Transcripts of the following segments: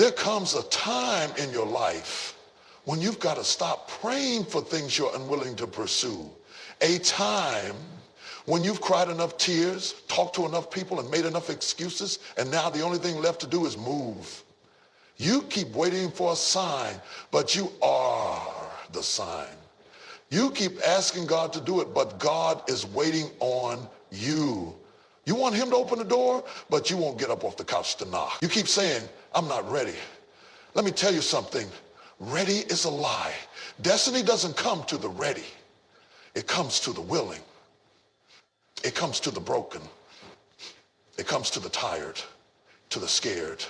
There comes a time in your life when you've got to stop praying for things you're unwilling to pursue. A time when you've cried enough tears, talked to enough people, and made enough excuses, and now the only thing left to do is move. You keep waiting for a sign, but you are the sign. You keep asking God to do it, but God is waiting on you. You want him to open the door, but you won't get up off the couch to knock. You keep saying, I'm not ready. Let me tell you something. Ready is a lie. Destiny doesn't come to the ready. It comes to the willing. It comes to the broken. It comes to the tired, to the scared,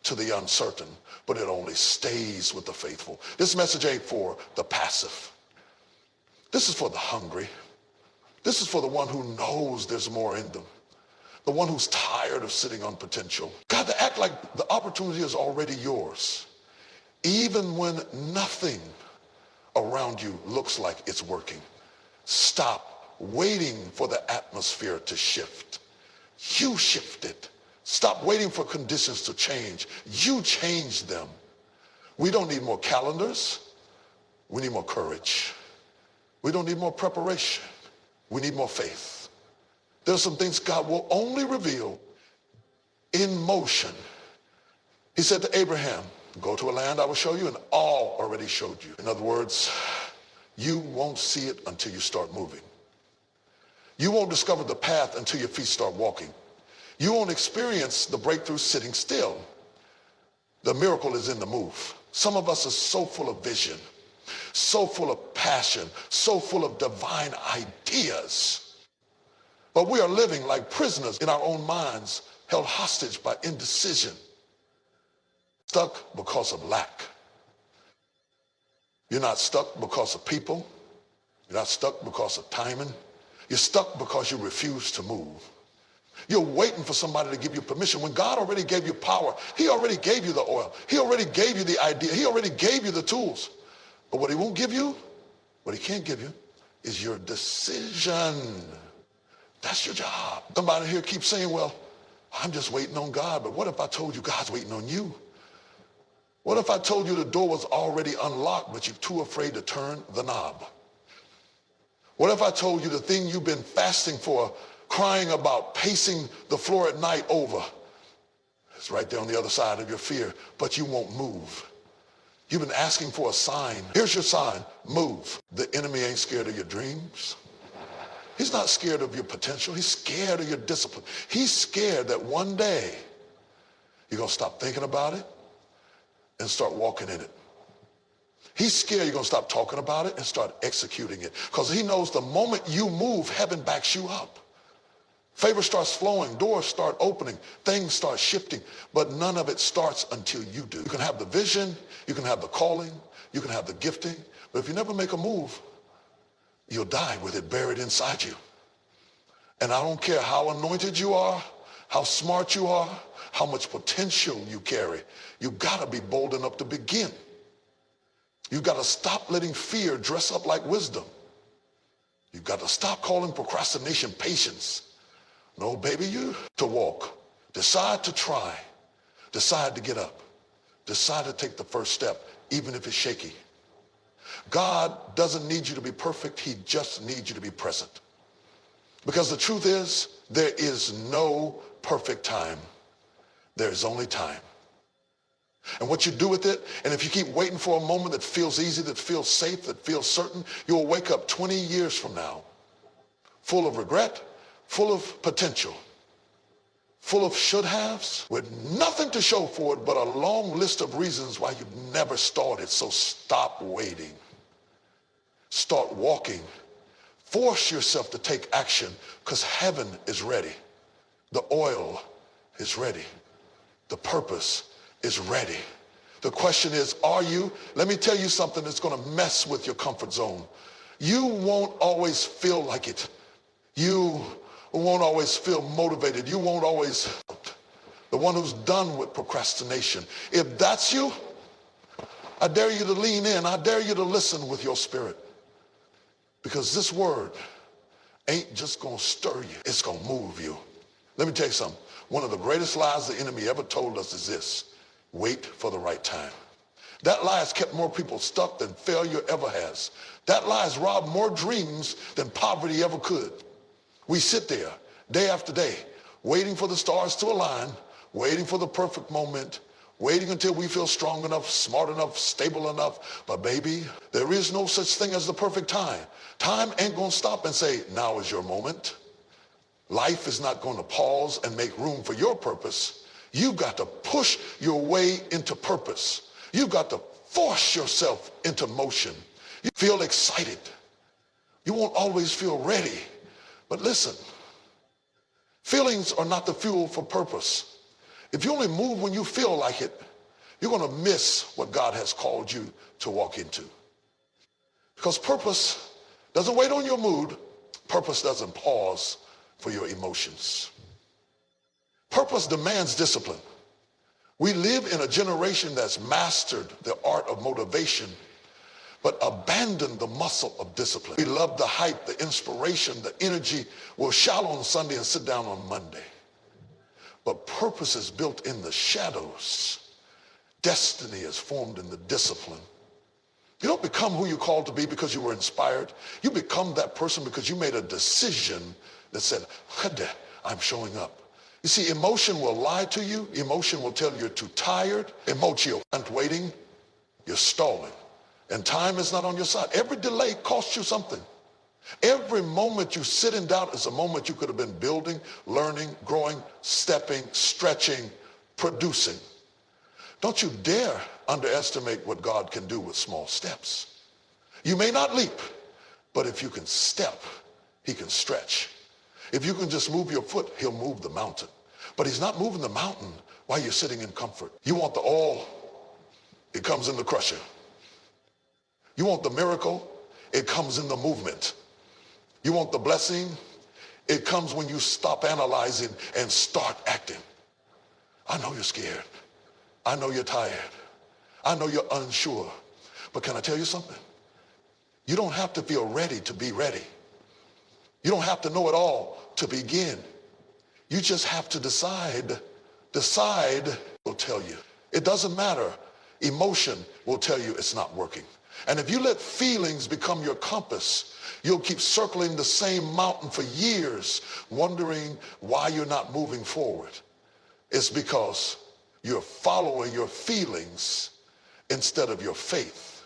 to the uncertain, but it only stays with the faithful. This message ain't for the passive. This is for the hungry. This is for the one who knows there's more in them. The one who's tired of sitting on potential. Got to act like the opportunity is already yours. Even when nothing around you looks like it's working. Stop waiting for the atmosphere to shift. You shift it. Stop waiting for conditions to change. You change them. We don't need more calendars. We need more courage. We don't need more preparation. We need more faith. There's some things God will only reveal in motion. He said to Abraham, go to a land I will show you, and all already showed you. In other words, you won't see it until you start moving. You won't discover the path until your feet start walking. You won't experience the breakthrough sitting still. The miracle is in the move. Some of us are so full of vision, so full of passion, so full of divine ideas. But we are living like prisoners in our own minds, held hostage by indecision, stuck because of lack. You're not stuck because of people. You're not stuck because of timing. You're stuck because you refuse to move. You're waiting for somebody to give you permission when God already gave you power. He already gave you the oil. He already gave you the idea. He already gave you the tools. But what he won't give you, what he can't give you, is your decision. That's your job. Somebody here keeps saying, well, I'm just waiting on God. But what if I told you God's waiting on you? What if I told you the door was already unlocked, but you're too afraid to turn the knob? What if I told you the thing you've been fasting for, crying about, pacing the floor at night over, it's right there on the other side of your fear, but you won't move? You've been asking for a sign. Here's your sign. Move. The enemy ain't scared of your dreams. He's not scared of your potential. He's scared of your discipline. He's scared that one day you're going to stop thinking about it and start walking in it. He's scared you're going to stop talking about it and start executing it. Because he knows the moment you move, heaven backs you up. Favor starts flowing, doors start opening, things start shifting, but none of it starts until you do. You can have the vision, you can have the calling, you can have the gifting, but if you never make a move, you'll die with it buried inside you. And I don't care how anointed you are, how smart you are, how much potential you carry. You've got to be bold enough to begin. You've got to stop letting fear dress up like wisdom. You've got to stop calling procrastination patience. No, baby, you to walk. Decide to try. Decide to get up. Decide to take the first step, even if it's shaky. God doesn't need you to be perfect. He just needs you to be present. Because the truth is, there is no perfect time. There is only time. And what you do with it, and if you keep waiting for a moment that feels easy, that feels safe, that feels certain, you'll wake up 20 years from now, full of regret, full of potential, full of should-haves, with nothing to show for it but a long list of reasons why you've never started. So stop waiting. Start walking. Force yourself to take action, because heaven is ready. The oil is ready. The purpose is ready. The question is, are you? Let me tell you something that's going to mess with your comfort zone. You won't always feel like it. You won't always feel motivated. You won't always, the one who's done with procrastination. If that's you, I dare you to lean in. I dare you to listen with your spirit. Because this word ain't just going to stir you. It's going to move you. Let me tell you something. One of the greatest lies the enemy ever told us is this: Wait for the right time. That lie has kept more people stuck than failure ever has. That lie has robbed more dreams than poverty ever could. We sit there day after day, waiting for the stars to align, waiting for the perfect moment, waiting until we feel strong enough, smart enough, stable enough. But baby, there is no such thing as the perfect time. Time ain't gonna stop and say, now is your moment. Life is not gonna pause and make room for your purpose. You've got to push your way into purpose. You've got to force yourself into motion. You feel excited. You won't always feel ready. But listen, feelings are not the fuel for purpose. If you only move when you feel like it, you're going to miss what God has called you to walk into. Because purpose doesn't wait on your mood. Purpose doesn't pause for your emotions. Purpose demands discipline. We live in a generation that's mastered the art of motivation, but abandoned the muscle of discipline. We love the hype, the inspiration, the energy. We'll shout on Sunday and sit down on Monday. But purpose is built in the shadows. Destiny is formed in the discipline. You don't become who you're called to be because you were inspired. You become that person because you made a decision that said, I'm showing up. You see, emotion will lie to you. Emotion will tell you you're too tired. Emotion isn't waiting. You're stalling. And time is not on your side. Every delay costs you something. Every moment you sit in doubt is a moment you could have been building, learning, growing, stepping, stretching, producing. Don't you dare underestimate what God can do with small steps. You may not leap, but if you can step, he can stretch. If you can just move your foot, he'll move the mountain. But he's not moving the mountain while you're sitting in comfort. You want the oil, it comes in the crusher. You want the miracle, it comes in the movement. You want the blessing, it comes when you stop analyzing and start acting. I know you're scared. I know you're tired. I know you're unsure. But can I tell you something? You don't have to feel ready to be ready. You don't have to know it all to begin. You just have to decide. Decide will tell you. It doesn't matter. Emotion will tell you it's not working. And if you let feelings become your compass, you'll keep circling the same mountain for years, wondering why you're not moving forward. It's because you're following your feelings instead of your faith.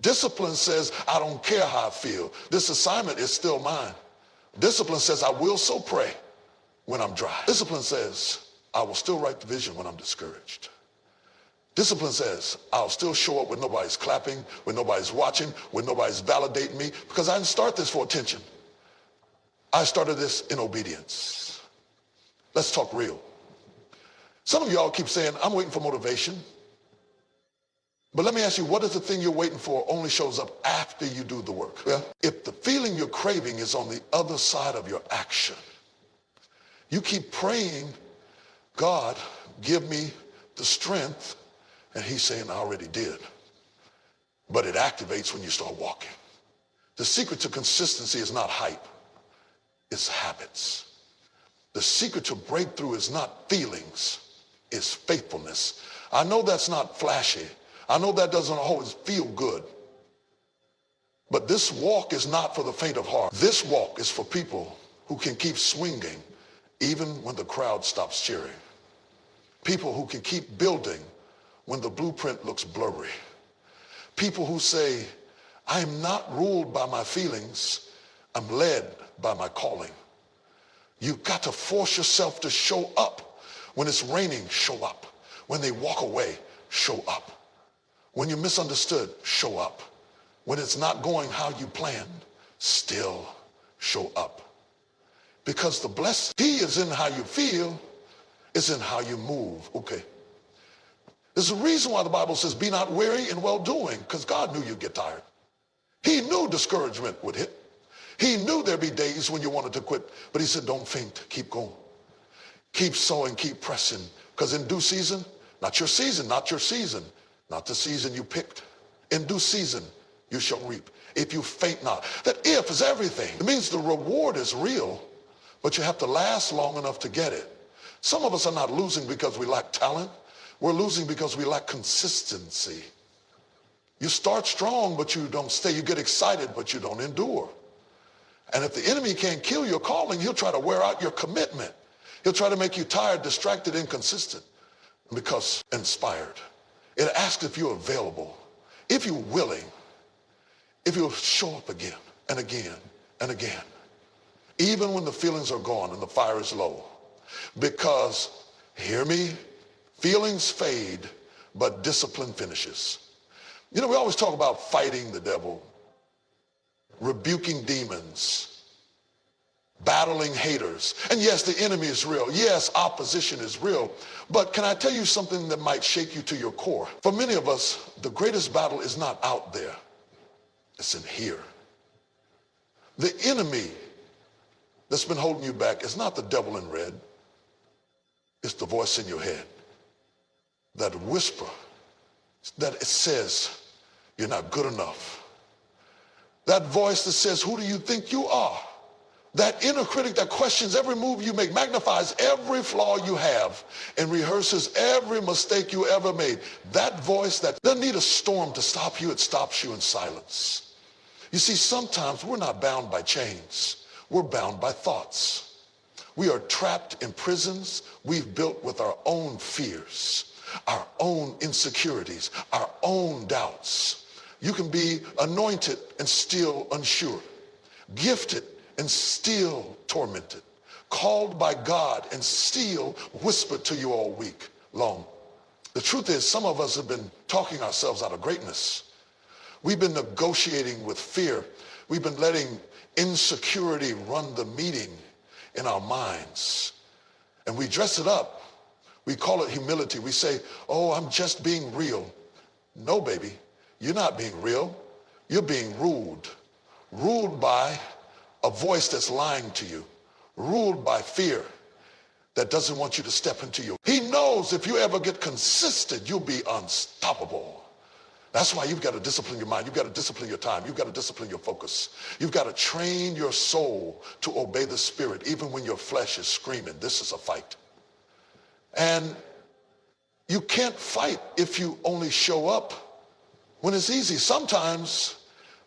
Discipline says, I don't care how I feel. This assignment is still mine. Discipline says, I will so pray when I'm dry. Discipline says, I will still write the vision when I'm discouraged. Discipline says, I'll still show up when nobody's clapping, when nobody's watching, when nobody's validating me, because I didn't start this for attention. I started this in obedience. Let's talk real. Some of y'all keep saying, I'm waiting for motivation. But let me ask you, what is the thing you're waiting for only shows up after you do the work? Well, if the feeling you're craving is on the other side of your action, you keep praying, God, give me the strength, and he's saying, I already did. But it activates when you start walking. The secret to consistency is not hype, it's habits. The secret to breakthrough is not feelings, it's faithfulness. I know that's not flashy. I know that doesn't always feel good. But this walk is not for the faint of heart. This walk is for people who can keep swinging even when the crowd stops cheering. People who can keep building when the blueprint looks blurry. People who say, I'm not ruled by my feelings, I'm led by my calling. You've got to force yourself to show up. When it's raining, show up. When they walk away, show up. When you're misunderstood, show up. When it's not going how you planned, still show up. Because the blessing, he is in how you feel, it's in how you move. Okay. There's a reason why the Bible says, be not weary in well-doing, because God knew you'd get tired. He knew discouragement would hit. He knew there'd be days when you wanted to quit, but he said, don't faint, keep going. Keep sowing, keep pressing, because in due season, not your season, not your season, not the season you picked. In due season, you shall reap. If you faint not. That if is everything. It means the reward is real, but you have to last long enough to get it. Some of us are not losing because we lack talent. We're losing because we lack consistency. You start strong, but you don't stay. You get excited, but you don't endure. And if the enemy can't kill your calling, he'll try to wear out your commitment. He'll try to make you tired, distracted, inconsistent, because inspired. It asks if you're available, if you're willing, if you'll show up again and again and again, even when the feelings are gone and the fire is low. Because, hear me, feelings fade, but discipline finishes. You know, we always talk about fighting the devil, rebuking demons, battling haters. And yes, the enemy is real. Yes, opposition is real. But can I tell you something that might shake you to your core? For many of us, the greatest battle is not out there. It's in here. The enemy that's been holding you back is not the devil in red. It's the voice in your head. That whisper that it says, you're not good enough. That voice that says, who do you think you are? That inner critic that questions every move you make, magnifies every flaw you have, and rehearses every mistake you ever made. That voice that doesn't need a storm to stop you, it stops you in silence. You see, sometimes we're not bound by chains. We're bound by thoughts. We are trapped in prisons we've built with our own fears, our own insecurities, our own doubts. You can be anointed and still unsure, gifted and still tormented, called by God and still whispered to you all week long. The truth is, some of us have been talking ourselves out of greatness. We've been negotiating with fear. We've been letting insecurity run the meeting in our minds. And we dress it up. We call it humility. We say, oh, I'm just being real. No, baby, you're not being real. You're being ruled. Ruled by a voice that's lying to you. Ruled by fear that doesn't want you to step into you. He knows if you ever get consistent, you'll be unstoppable. That's why you've got to discipline your mind. You've got to discipline your time. You've got to discipline your focus. You've got to train your soul to obey the Spirit, even when your flesh is screaming, this is a fight. And you can't fight if you only show up when it's easy. Sometimes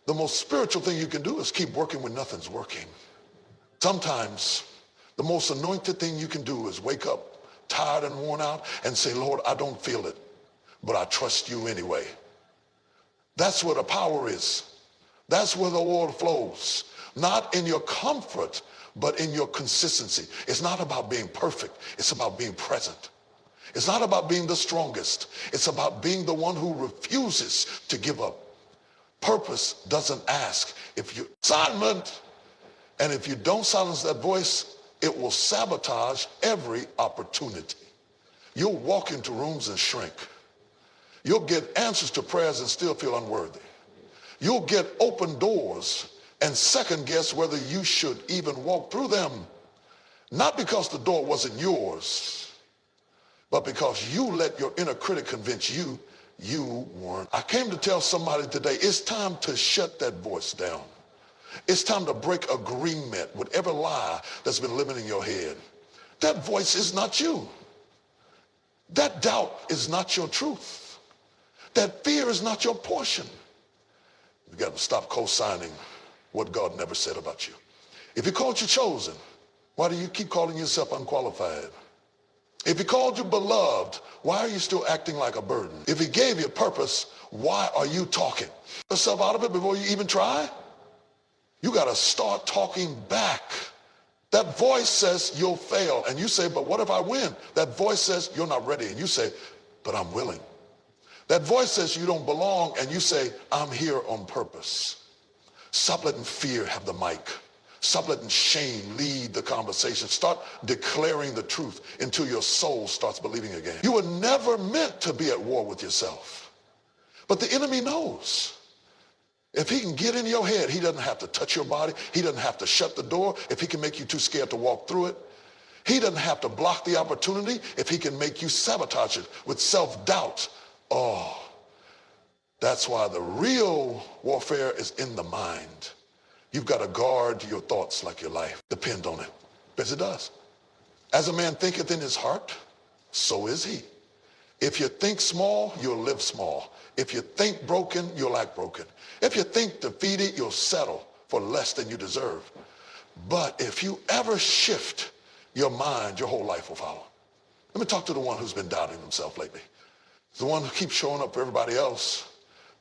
the most spiritual thing you can do is keep working when nothing's working. Sometimes the most anointed thing you can do is wake up tired and worn out and say, Lord, I don't feel it, but I trust you anyway. That's where the power is. That's where the oil flows. Not in your comfort, but in your consistency. It's not about being perfect. It's about being present. It's not about being the strongest. It's about being the one who refuses to give up. Purpose doesn't ask if you assignment, and if you don't silence that voice, it will sabotage every opportunity. You'll walk into rooms and shrink. You'll get answers to prayers and still feel unworthy. You'll get open doors and second guess whether you should even walk through them. Not because the door wasn't yours, but because you let your inner critic convince you you weren't. I came to tell somebody today, it's time to shut that voice down. It's time to break agreement with every lie that's been living in your head. That voice is not you. That doubt is not your truth. That fear is not your portion. You got to stop co-signing what God never said about you. If he called you chosen, why do you keep calling yourself unqualified? If he called you beloved, why are you still acting like a burden? If he gave you purpose, why are you talking yourself out of it before you even try? You got to start talking back. That voice says you'll fail. And you say, but what if I win? That voice says you're not ready. And you say, but I'm willing. That voice says you don't belong, and you say, I'm here on purpose. Stop letting fear have the mic. Stop letting shame lead the conversation. Start declaring the truth until your soul starts believing again. You were never meant to be at war with yourself. But the enemy knows. If he can get in your head, he doesn't have to touch your body. He doesn't have to shut the door if he can make you too scared to walk through it. He doesn't have to block the opportunity if he can make you sabotage it with self-doubt. Oh, that's why the real warfare is in the mind. You've got to guard your thoughts like your life. Depend on it. Because it does. As a man thinketh in his heart, so is he. If you think small, you'll live small. If you think broken, you'll act broken. If you think defeated, you'll settle for less than you deserve. But if you ever shift your mind, your whole life will follow. Let me talk to the one who's been doubting himself lately. The one who keeps showing up for everybody else,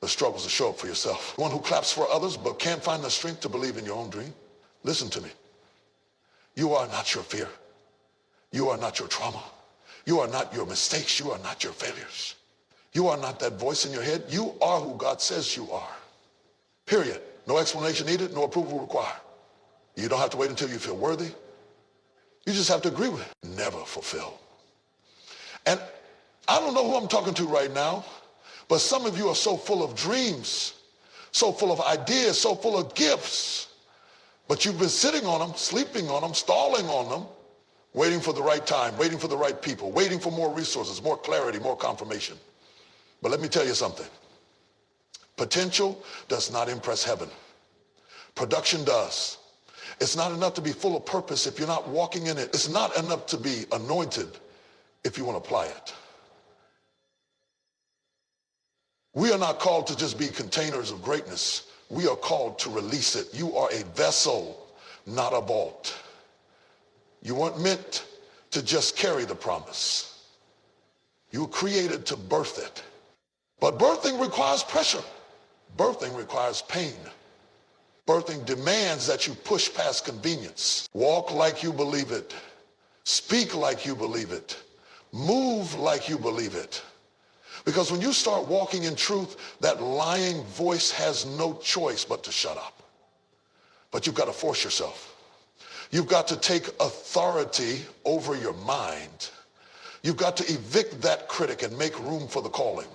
but struggles to show up for yourself. The one who claps for others, but can't find the strength to believe in your own dream. Listen to me. You are not your fear. You are not your trauma. You are not your mistakes. You are not your failures. You are not that voice in your head. You are who God says you are. Period. No explanation needed, no approval required. You don't have to wait until you feel worthy. You just have to agree with it. Never fulfill. And I don't know who I'm talking to right now, but some of you are so full of dreams, so full of ideas, so full of gifts, but you've been sitting on them, sleeping on them, stalling on them, waiting for the right time, waiting for the right people, waiting for more resources, more clarity, more confirmation. But let me tell you something. Potential does not impress heaven. Production does. It's not enough to be full of purpose if you're not walking in it. It's not enough to be anointed if you want to apply it. We are not called to just be containers of greatness. We are called to release it. You are a vessel, not a vault. You weren't meant to just carry the promise. You were created to birth it. But birthing requires pressure. Birthing requires pain. Birthing demands that you push past convenience. Walk like you believe it. Speak like you believe it. Move like you believe it. Because when you start walking in truth, that lying voice has no choice but to shut up. But you've got to force yourself. You've got to take authority over your mind. You've got to evict that critic and make room for the calling.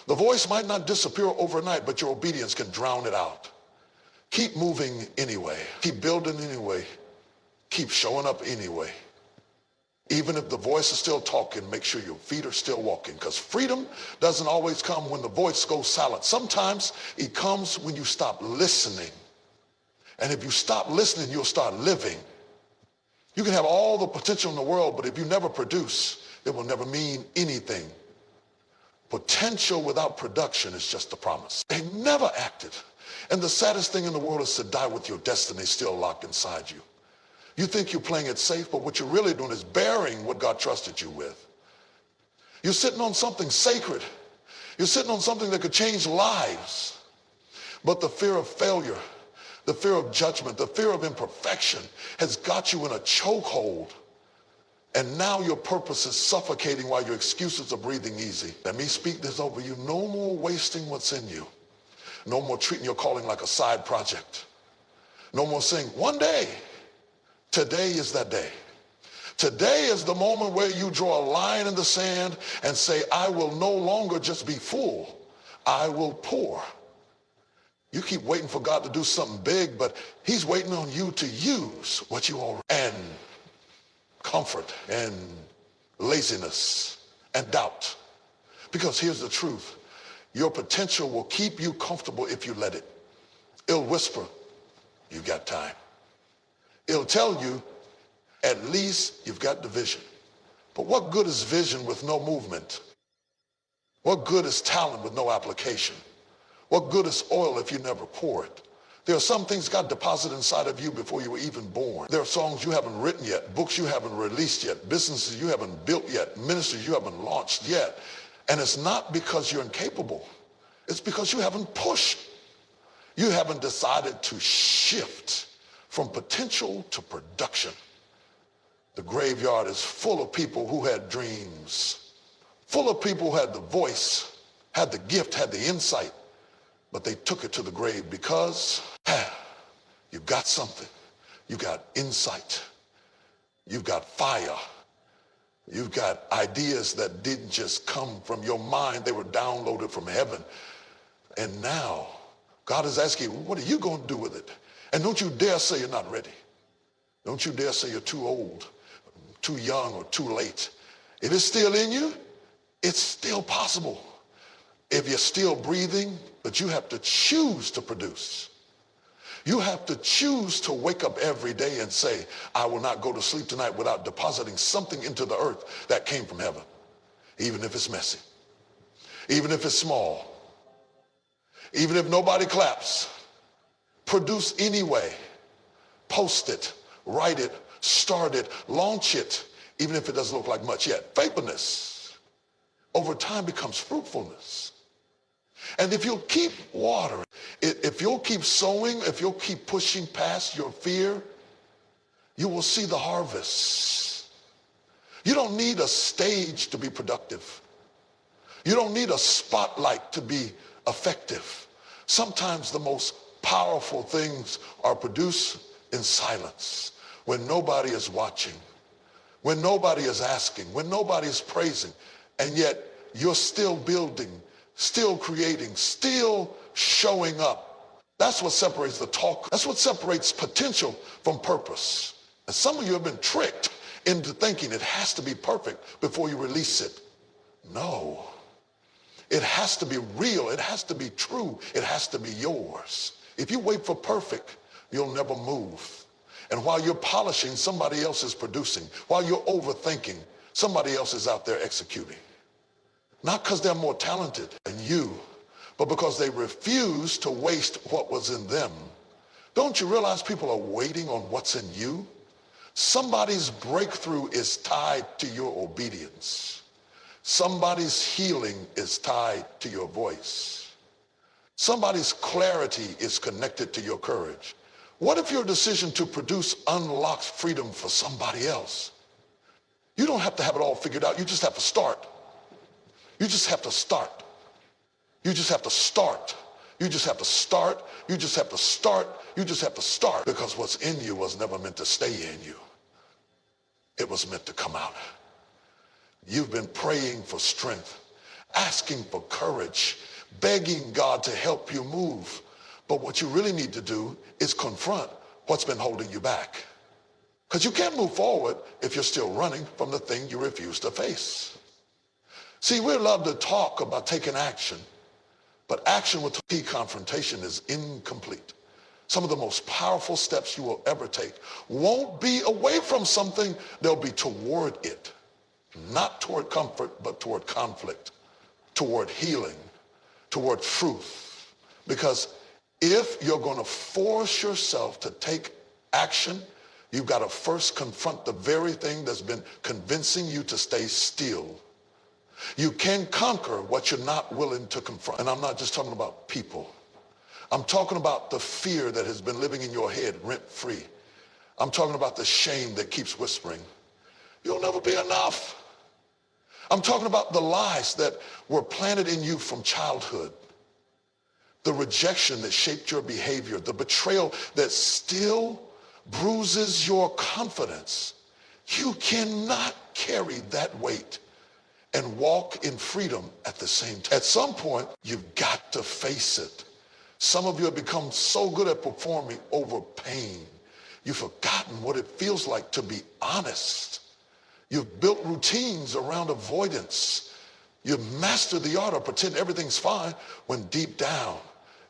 The voice might not disappear overnight, but your obedience can drown it out. Keep moving anyway. Keep building anyway. Keep showing up anyway. Even if the voice is still talking, make sure your feet are still walking, because freedom doesn't always come when the voice goes silent. Sometimes it comes when you stop listening. And if you stop listening, you'll start living. You can have all the potential in the world, but if you never produce, it will never mean anything. Potential without production is just a promise. They never acted. And the saddest thing in the world is to die with your destiny still locked inside you. You think you're playing it safe, but what you're really doing is burying what God trusted you with. You're sitting on something sacred. You're sitting on something that could change lives. But the fear of failure, the fear of judgment, the fear of imperfection has got you in a chokehold. And now your purpose is suffocating while your excuses are breathing easy. Let me speak this over you. No more wasting what's in you. No more treating your calling like a side project. No more saying, one day. Today is that day. Today is the moment where you draw a line in the sand and say, I will no longer just be full. I will pour. You keep waiting for God to do something big, but he's waiting on you to use what you already, and comfort and laziness and doubt. Because here's the truth. Your potential will keep you comfortable if you let it. It'll whisper, you got time. It'll tell you, at least you've got the vision. But what good is vision with no movement? What good is talent with no application? What good is oil if you never pour it? There are some things God deposited inside of you before you were even born. There are songs you haven't written yet, books you haven't released yet, businesses you haven't built yet, ministries you haven't launched yet. And it's not because you're incapable. It's because you haven't pushed. You haven't decided to shift from potential to production. The graveyard is full of people who had dreams, full of people who had the voice, had the gift, had the insight, but they took it to the grave because you've got something. You got insight. You've got fire. You've got ideas that didn't just come from your mind. They were downloaded from heaven. And now God is asking, what are you going to do with it? And don't you dare say you're not ready. Don't you dare say you're too old, too young, or too late. If it's still in you, it's still possible. If you're still breathing, but you have to choose to produce. You have to choose to wake up every day and say, I will not go to sleep tonight without depositing something into the earth that came from heaven. even if it's messy, even if it's small, even if nobody claps. Produce anyway. Post it, write it, start it, launch it, even if it doesn't look like much yet. Faithfulness over time becomes fruitfulness. And if you'll keep watering, if you'll keep sowing, if you'll keep pushing past your fear, you will see the harvest. You don't need a stage to be productive. You don't need a spotlight to be effective. Sometimes the most powerful things are produced in silence, when nobody is watching, when nobody is asking, when nobody is praising, and yet you're still building, still creating, still showing up. That's what separates the talk. That's what separates potential from purpose. And some of you have been tricked into thinking it has to be perfect before you release it. No. It has to be real. It has to be true. It has to be yours. If you wait for perfect, you'll never move. And while you're polishing, somebody else is producing. While you're overthinking, somebody else is out there executing. Not because they're more talented than you, but because they refuse to waste what was in them. Don't you realize people are waiting on what's in you? Somebody's breakthrough is tied to your obedience. Somebody's healing is tied to your voice. Somebody's clarity is connected to your courage. What if your decision to produce unlocks freedom for somebody else? You don't have to have it all figured out. You just have to start. You just have to start. You just have to start. You just have to start. You just have to start. You just have to start. Because what's in you was never meant to stay in you. It was meant to come out. You've been praying for strength, asking for courage, begging God to help you move. But what you really need to do is confront what's been holding you back. Because you can't move forward if you're still running from the thing you refuse to face. See, we love to talk about taking action, but action with confrontation is incomplete. Some of the most powerful steps you will ever take won't be away from something, they'll be toward it. Not toward comfort, but toward conflict, toward healing, toward truth. Because if you're going to force yourself to take action, you've got to first confront the very thing that's been convincing you to stay still. You can conquer what you're not willing to confront. And I'm not just talking about people. I'm talking about the fear that has been living in your head rent-free. I'm talking about the shame that keeps whispering, you'll never be enough. I'm talking about the lies that were planted in you from childhood, the rejection that shaped your behavior, the betrayal that still bruises your confidence. You cannot carry that weight and walk in freedom at the same time. At some point, you've got to face it. Some of you have become so good at performing over pain. You've forgotten what it feels like to be honest. You've built routines around avoidance. You've mastered the art of pretending everything's fine when deep down,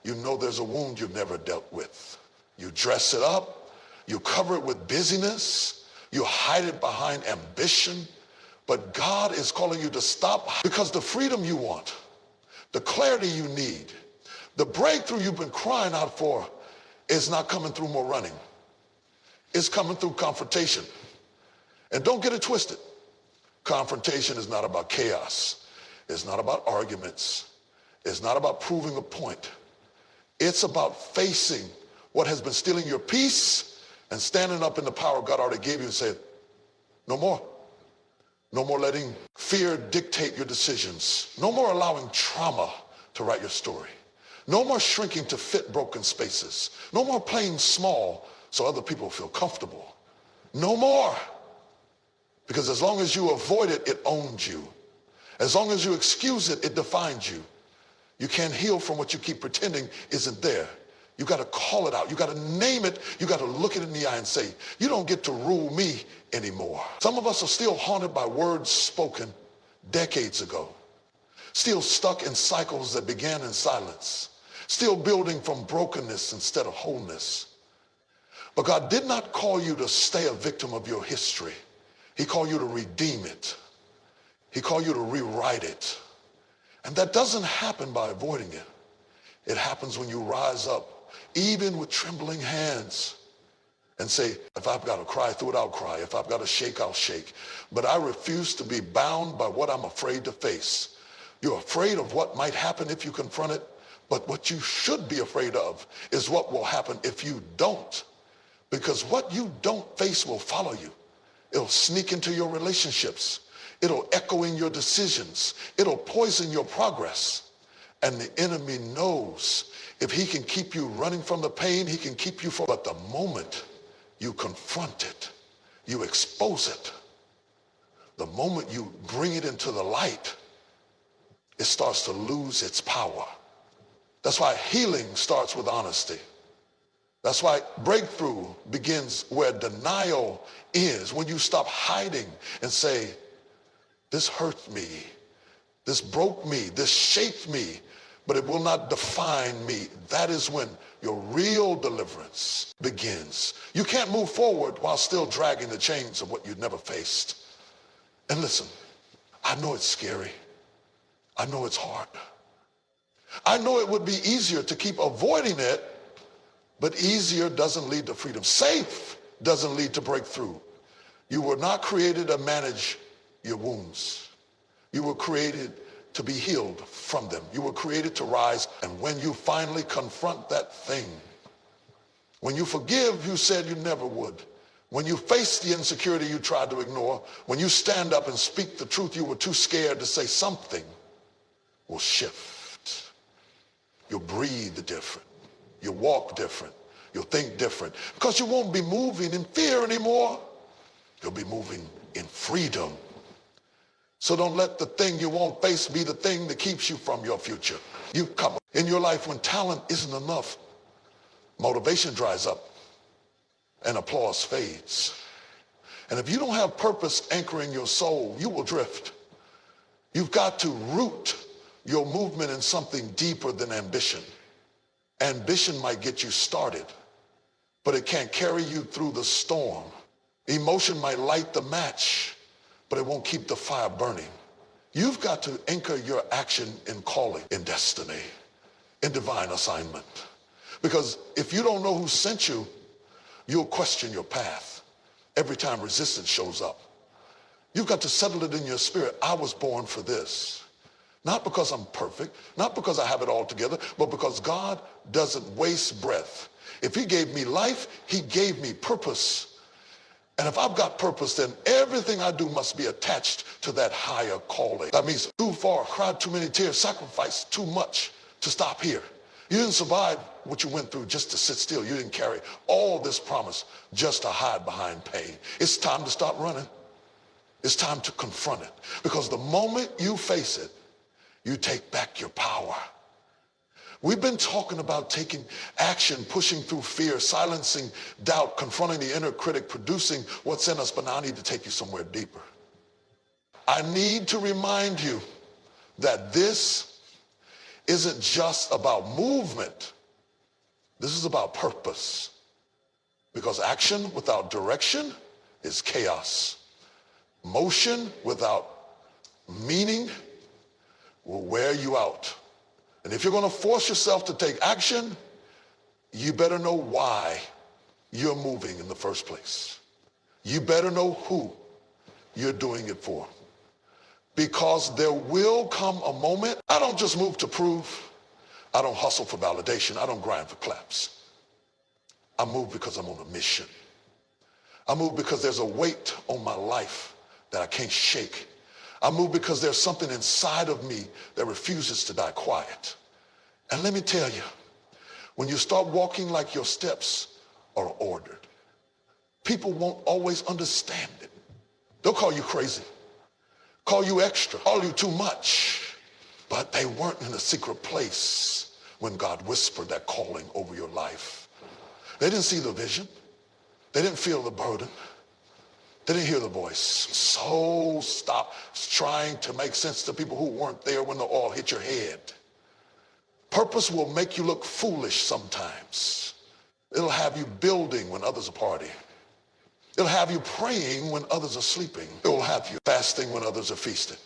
you know there's a wound you've never dealt with. You dress it up. You cover it with busyness. You hide it behind ambition. But God is calling you to stop, because the freedom you want, the clarity you need, the breakthrough you've been crying out for is not coming through more running. It's coming through confrontation. And don't get it twisted. Confrontation is not about chaos. It's not about arguments. It's not about proving a point. It's about facing what has been stealing your peace and standing up in the power God already gave you and saying, no more. No more letting fear dictate your decisions. No more allowing trauma to write your story. No more shrinking to fit broken spaces. No more playing small so other people feel comfortable. No more. Because as long as you avoid it, it owns you. As long as you excuse it, it defines you. You can't heal from what you keep pretending isn't there. You got to call it out. You got to name it. You got to look it in the eye and say, you don't get to rule me anymore. Some of us are still haunted by words spoken decades ago. Still stuck in cycles that began in silence. Still building from brokenness instead of wholeness. But God did not call you to stay a victim of your history. He called you to redeem it. He called you to rewrite it. And that doesn't happen by avoiding it. It happens when you rise up, even with trembling hands, and say, if I've got to cry through it, I'll cry. If I've got to shake, I'll shake. But I refuse to be bound by what I'm afraid to face. You're afraid of what might happen if you confront it, but what you should be afraid of is what will happen if you don't. Because what you don't face will follow you. It'll sneak into your relationships. It'll echo in your decisions. It'll poison your progress. And the enemy knows if he can keep you running from the pain, he can keep you from it. But the moment you confront it, you expose it, the moment you bring it into the light, it starts to lose its power. That's why healing starts with honesty. That's why breakthrough begins where denial is. When you stop hiding and say, this hurt me, this broke me, this shaped me, but it will not define me. That is when your real deliverance begins. You can't move forward while still dragging the chains of what you never faced. And listen, I know it's scary. I know it's hard. I know it would be easier to keep avoiding it, but easier doesn't lead to freedom. Safe doesn't lead to breakthrough. You were not created to manage your wounds. You were created to be healed from them. You were created to rise. And when you finally confront that thing, when you forgive, you said you never would. When you face the insecurity you tried to ignore, when you stand up and speak the truth you were too scared to say, something will shift. You'll breathe different. You'll walk different. You'll think different. Because you won't be moving in fear anymore. You'll be moving in freedom. So don't let the thing you won't face be the thing that keeps you from your future. You come in your life when talent isn't enough. Motivation dries up and applause fades. And if you don't have purpose anchoring your soul, you will drift. You've got to root your movement in something deeper than ambition. Ambition might get you started, but it can't carry you through the storm. Emotion might light the match, but it won't keep the fire burning. You've got to anchor your action in calling, in destiny, in divine assignment. Because if you don't know who sent you, you'll question your path every time resistance shows up. You've got to settle it in your spirit. I was born for this. Not because I'm perfect, not because I have it all together, but because God doesn't waste breath. If he gave me life, he gave me purpose. And if I've got purpose, then everything I do must be attached to that higher calling. That means too far, cried too many tears, sacrificed too much to stop here. You didn't survive what you went through just to sit still. You didn't carry all this promise just to hide behind pain. It's time to stop running. It's time to confront it. Because the moment you face it, you take back your power. We've been talking about taking action, pushing through fear, silencing doubt, confronting the inner critic, producing what's in us, but now I need to take you somewhere deeper. I need to remind you that this isn't just about movement. This is about purpose. Because action without direction is chaos. Motion without meaning will wear you out. And if you're going to force yourself to take action, you better know why you're moving in the first place. You better know who you're doing it for. Because there will come a moment. I don't just move to prove. I don't hustle for validation. I don't grind for claps. I move because I'm on a mission. I move because there's a weight on my life that I can't shake. I move because there's something inside of me that refuses to die quiet. And let me tell you, when you start walking like your steps are ordered, people won't always understand it. They'll call you crazy, call you extra, call you too much. But they weren't in a secret place when God whispered that calling over your life. They didn't see the vision. They didn't feel the burden. They didn't hear the voice. So stop trying to make sense to people who weren't there when the oil hit your head. Purpose will make you look foolish sometimes. It'll have you building when others are partying. It'll have you praying when others are sleeping. It will have you fasting when others are feasting.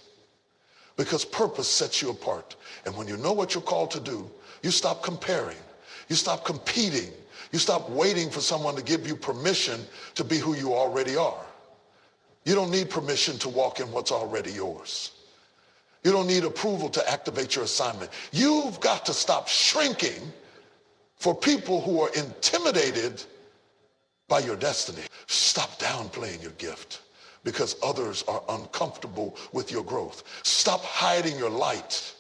because purpose sets you apart. And when you know what you're called to do, you stop comparing. You stop competing. You stop waiting for someone to give you permission to be who you already are. You don't need permission to walk in what's already yours. You don't need approval to activate your assignment. You've got to stop shrinking for people who are intimidated by your destiny. Stop downplaying your gift because others are uncomfortable with your growth. Stop hiding your light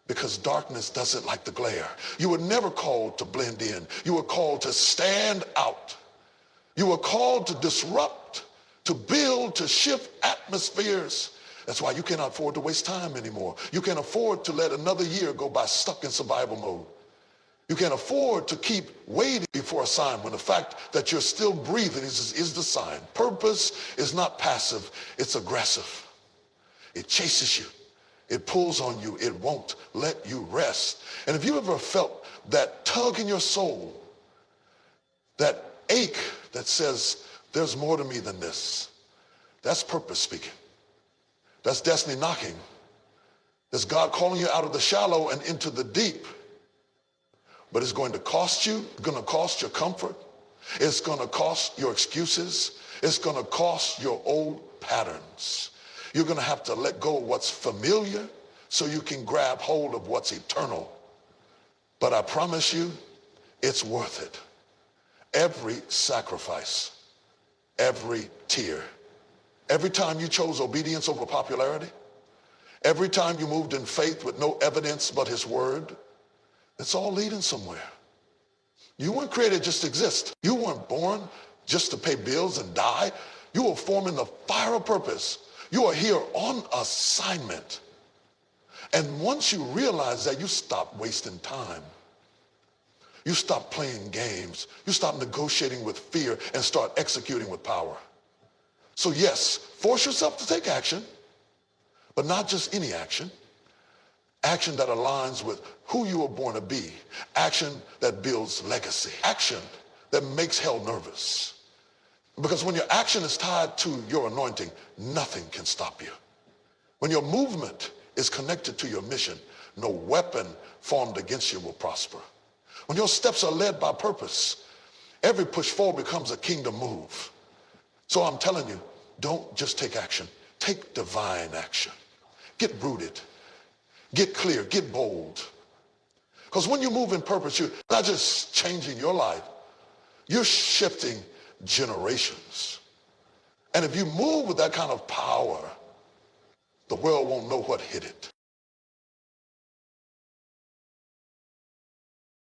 because darkness doesn't like the glare. You were never called to blend in. You were called to stand out. You were called to disrupt, to build, to shift atmospheres. That's why you cannot afford to waste time anymore. You can't afford to let another year go by stuck in survival mode. You can't afford to keep waiting for a sign when the fact that you're still breathing is the sign. Purpose is not passive, it's aggressive. It chases you. It pulls on you. It won't let you rest. And if you ever felt that tug in your soul, that ache that says, there's more to me than this, that's purpose speaking. That's destiny knocking. That's God calling you out of the shallow and into the deep. But it's going to cost you. It's going to cost your comfort. It's going to cost your excuses. It's going to cost your old patterns. You're going to have to let go of what's familiar so you can grab hold of what's eternal. But I promise you, it's worth it. Every sacrifice, every tear, every time you chose obedience over popularity, every time you moved in faith with no evidence but his word, it's all leading somewhere. You weren't created just to exist. You weren't born just to pay bills and die. You were formed in the fire of purpose. You are here on assignment. And once you realize that, you stop wasting time. You stop playing games. You stop negotiating with fear and start executing with power. So yes, force yourself to take action, but not just any action. Action that aligns with who you were born to be. Action that builds legacy. Action that makes hell nervous. Because when your action is tied to your anointing, nothing can stop you. When your movement is connected to your mission, no weapon formed against you will prosper. When your steps are led by purpose, every push forward becomes a kingdom move. So I'm telling you, don't just take action. Take divine action. Get rooted. Get clear. Get bold. Because when you move in purpose, you're not just changing your life. You're shifting generations. And if you move with that kind of power, the world won't know what hit it.